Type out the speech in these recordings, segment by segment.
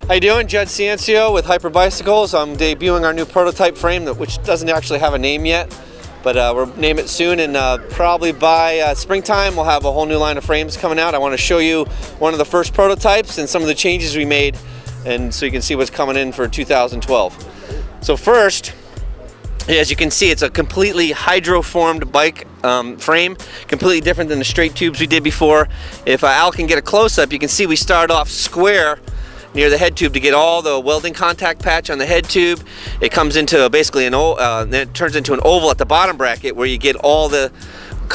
How you doing? Judd Ciancio with Hyper Bicycles. I'm debuting our new prototype frame, which doesn't actually have a name yet, but we'll name it soon, and probably by springtime we'll have a whole new line of frames coming out. I want to show you one of the first prototypes and some of the changes we made, and so you can see what's coming in for 2012. So first, as you can see, it's a completely hydroformed bike frame, completely different than the straight tubes we did before. If Al can get a close-up, you can see we start off square near the head tube to get all the welding contact patch on the head tube. It comes into basically an then it turns into an oval at the bottom bracket where you get all the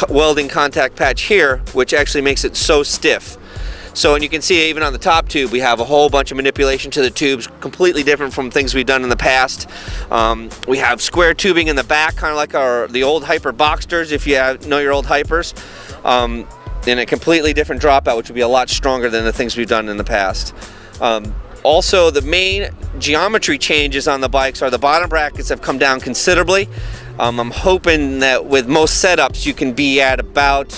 welding contact patch here, which actually makes it so stiff. So, and you can see even on the top tube we have a whole bunch of manipulation to the tubes, completely different from things we've done in the past. We have square tubing in the back, kind of like the old Hyper Boxsters, if you know your old Hypers, and a completely different dropout, which will be a lot stronger than the things we've done in the past. Also, the main geometry changes on the bikes are the bottom brackets have come down considerably. I'm hoping that with most setups you can be at about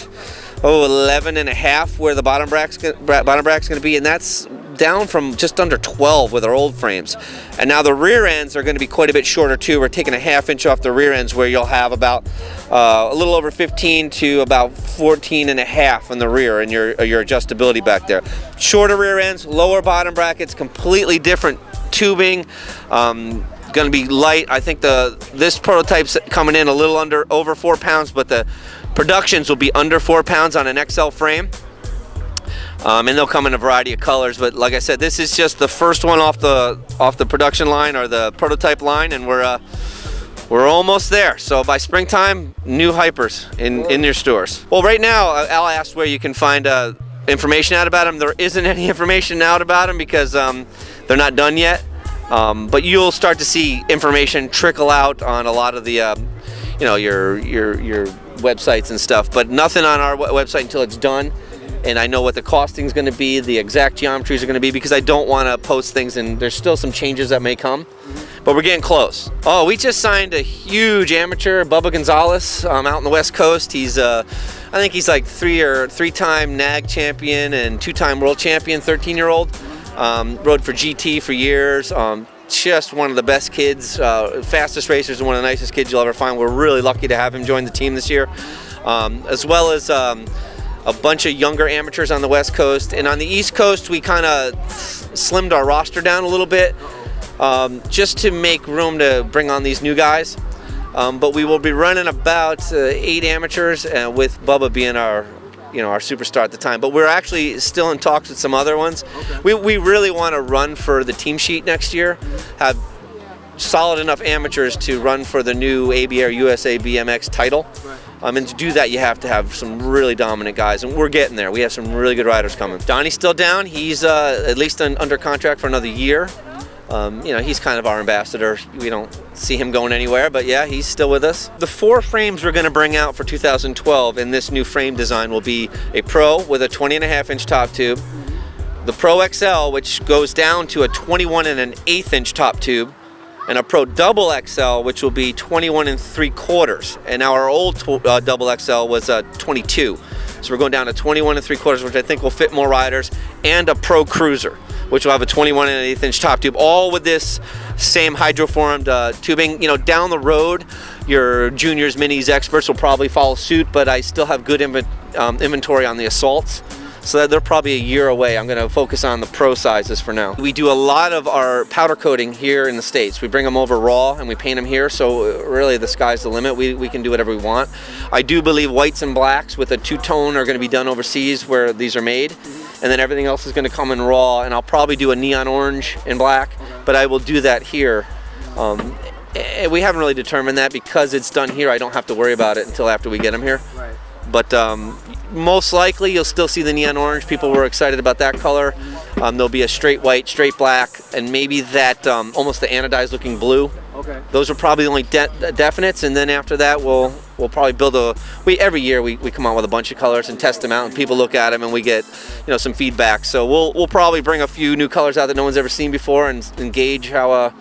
11.5 where the bottom bracket's going to be, and that's down from just under 12 with our old frames. And now the rear ends are going to be quite a bit shorter too. We're taking a ½ inch off the rear ends, where you'll have about a little over 15 to about 14.5 in the rear, and your adjustability back there. Shorter rear ends, lower bottom brackets, completely different tubing. Going to be light. I think this prototype's coming in a little over 4 pounds, but the productions will be under 4 pounds on an XL frame. And they'll come in a variety of colors, but like I said, this is just the first one off the production line, or the prototype line, and we're almost there. So by springtime, new Hypers in your stores. Well, right now, Al asked where you can find information out about them. There isn't any information out about them because they're not done yet. But you'll start to see information trickle out on a lot of the, your websites and stuff. But nothing on our website until it's done. And I know what the costing is going to be, the exact geometries are going to be, because I don't want to post things, and there's still some changes that may come, but we're getting close. Oh, we just signed a huge amateur, Bubba Gonzalez, out on the West Coast. He's, I think he's like three-time NAG champion and 2-time world champion, 13-year-old. Rode for GT for years. Just one of the best kids, fastest racers, and one of the nicest kids you'll ever find. We're really lucky to have him join the team this year, as well as a bunch of younger amateurs on the West Coast. And on the East Coast, we kind of slimmed our roster down a little bit, just to make room to bring on these new guys. But we will be running about 8 amateurs, with Bubba being our superstar at the time. But we're actually still in talks with some other ones. Okay. We really want to run for the team sheet next year, have solid enough amateurs to run for the new ABR USA BMX title. Right. And to do that, you have to have some really dominant guys, and we're getting there. We have some really good riders coming. Donnie's still down. He's at least under contract for another year. He's kind of our ambassador. We don't see him going anywhere, but yeah, he's still with us. The 4 frames we're going to bring out for 2012 in this new frame design will be a Pro with a 20.5 inch top tube, the Pro XL, which goes down to a 21.1 inch top tube, and a Pro Double XL, which will be 21.75. And our old Double XL was 22. So we're going down to 21.75, which I think will fit more riders, and a Pro Cruiser, which will have a 21.1 inch top tube, all with this same hydroformed tubing. Down the road, your juniors, minis, experts will probably follow suit, but I still have good inventory on the Assaults, so that they're probably a year away. I'm going to focus on the Pro sizes for now. We do a lot of our powder coating here in the States. We bring them over raw and we paint them here, so really the sky's the limit. We can do whatever we want. I do believe whites and blacks with a 2-tone are going to be done overseas where these are made, and then everything else is going to come in raw, and I'll probably do a neon orange and black, but I will do that here. We haven't really determined that. Because it's done here, I don't have to worry about it until after we get them here. Right. But most likely you'll still see the neon orange. People were excited about that color. There'll be a straight white, straight black, and maybe that almost the anodized looking blue. Okay. Those are probably the only definites, and then after that we'll probably build every year we come out with a bunch of colors and test them out, and people look at them and we get some feedback. So we'll probably bring a few new colors out that no one's ever seen before, and gauge how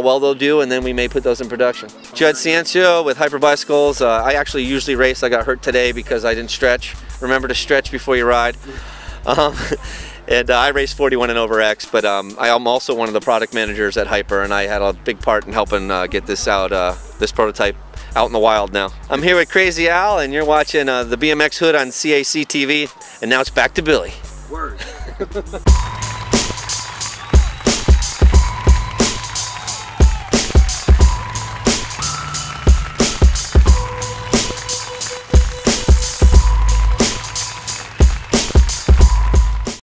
well they'll do, and then we may put those in production. Judd Ciancio with Hyper Bicycles. I actually usually race. I got hurt today because I didn't stretch. Remember to stretch before you ride. And I race 41 and over X, but I am also one of the product managers at Hyper, and I had a big part in helping get this out, this prototype out in the wild now. I'm here with Crazy Al, and you're watching the BMX Hood on CAC TV, and now it's back to Billy. Word.